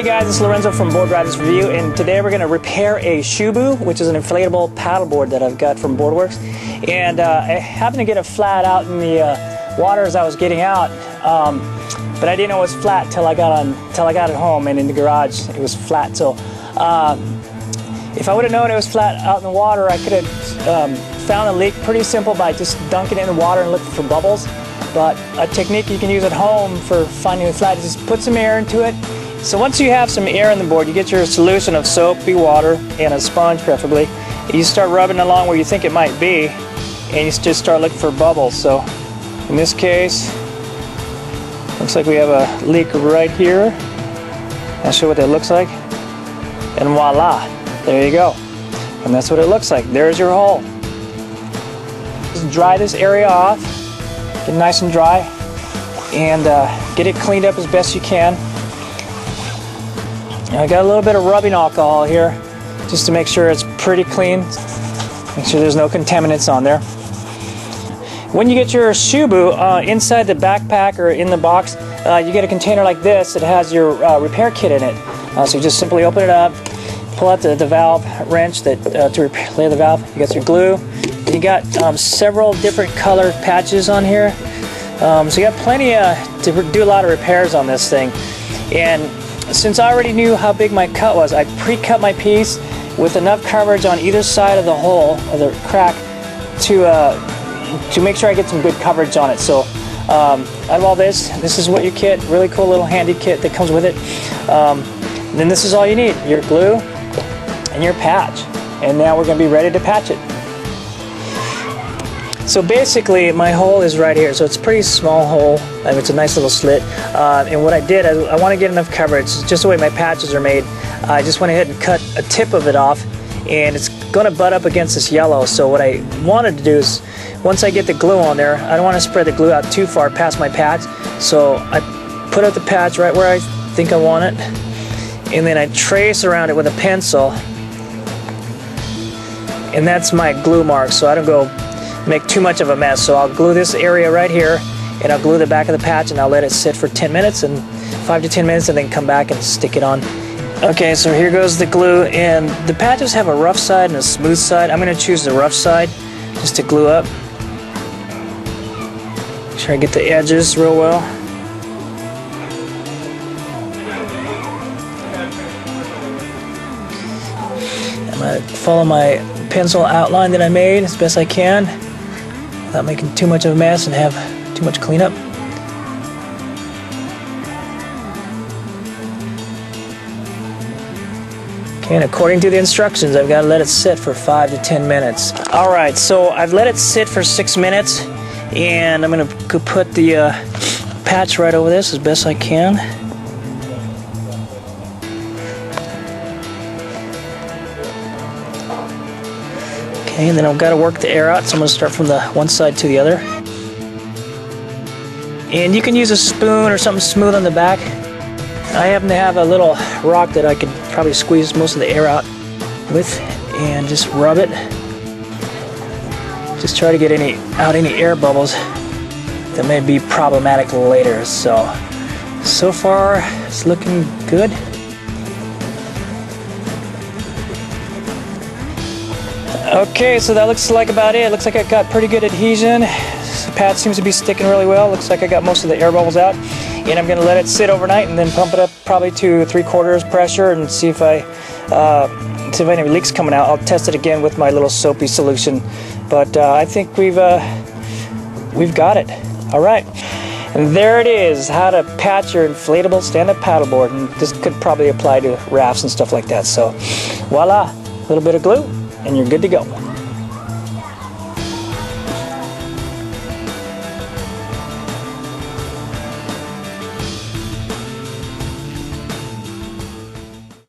Hey guys, it's Lorenzo from Board Riders Review, and today we're going to repair a Shubu, which is an inflatable paddleboard that I've got from Boardworks. And I happened to get it flat out in the water as I was getting out, but I didn't know it was flat till I got it home, and in the garage it was flat. So if I would have known it was flat out in the water, I could have found a leak pretty simple by just dunking it in the water and looking for bubbles. But a technique you can use at home for finding it flat is just put some air into it. So once you have some air in the board, you get your solution of soapy water and a sponge preferably. You start rubbing along where you think it might be, and you just start looking for bubbles. So in this case, looks like we have a leak right here. I'll show you what that looks like. And voila, there you go. And that's what it looks like. There's your hole. Just dry this area off, get it nice and dry, and get it cleaned up as best you can. I got a little bit of rubbing alcohol here just to make sure it's pretty clean. Make sure there's no contaminants on there. When you get your Shubu, inside the backpack or in the box, you get a container like this that has your repair kit in it. So you just simply open it up, pull out the valve wrench to repair the valve. You got your glue. You got several different colored patches on here. So you got plenty to do a lot of repairs on this thing. And since I already knew how big my cut was, I pre-cut my piece with enough coverage on either side of the hole, or the crack, to make sure I get some good coverage on it. So out of all this is what your kit, really cool little handy kit that comes with it. Then this is all you need, your glue and your patch. And now we're going to be ready to patch it. So basically my hole is right here, so it's a pretty small hole. I mean, it's a nice little slit, and what I did, I want to get enough coverage, just the way my patches are made. I just went ahead and cut a tip of it off, and it's going to butt up against this yellow. So what I wanted to do is, once I get the glue on there, I don't want to spread the glue out too far past my patch, so I put out the patch right where I think I want it, and then I trace around it with a pencil, and that's my glue mark, so I don't go make too much of a mess. So I'll glue this area right here, and I'll glue the back of the patch, and I'll let it sit for 10 minutes, and 5 to 10 minutes, and then come back and stick it on. Okay, so here goes the glue, and the patches have a rough side and a smooth side. I'm going to choose the rough side just to glue up. Make sure I get the edges real well. I'm going to follow my pencil outline that I made as best I can, without making too much of a mess and have too much cleanup. Okay, and according to the instructions, I've got to let it sit for 5 to 10 minutes. Alright, so I've let it sit for 6 minutes, and I'm going to put the patch right over this as best I can. Okay, and then I've got to work the air out, so I'm going to start from the one side to the other. And you can use a spoon or something smooth on the back. I happen to have a little rock that I could probably squeeze most of the air out with, and just rub it. Just try to get out any air bubbles that may be problematic later. So far it's looking good. Okay, so that looks like about it. Looks like I got pretty good adhesion. The patch seems to be sticking really well. Looks like I got most of the air bubbles out. And I'm going to let it sit overnight and then pump it up probably to 3/4 pressure and see if any leaks coming out. I'll test it again with my little soapy solution. But I think we've got it. All right. And there it is, how to patch your inflatable stand-up paddleboard. And this could probably apply to rafts and stuff like that. So voila, a little bit of glue, and you're good to go.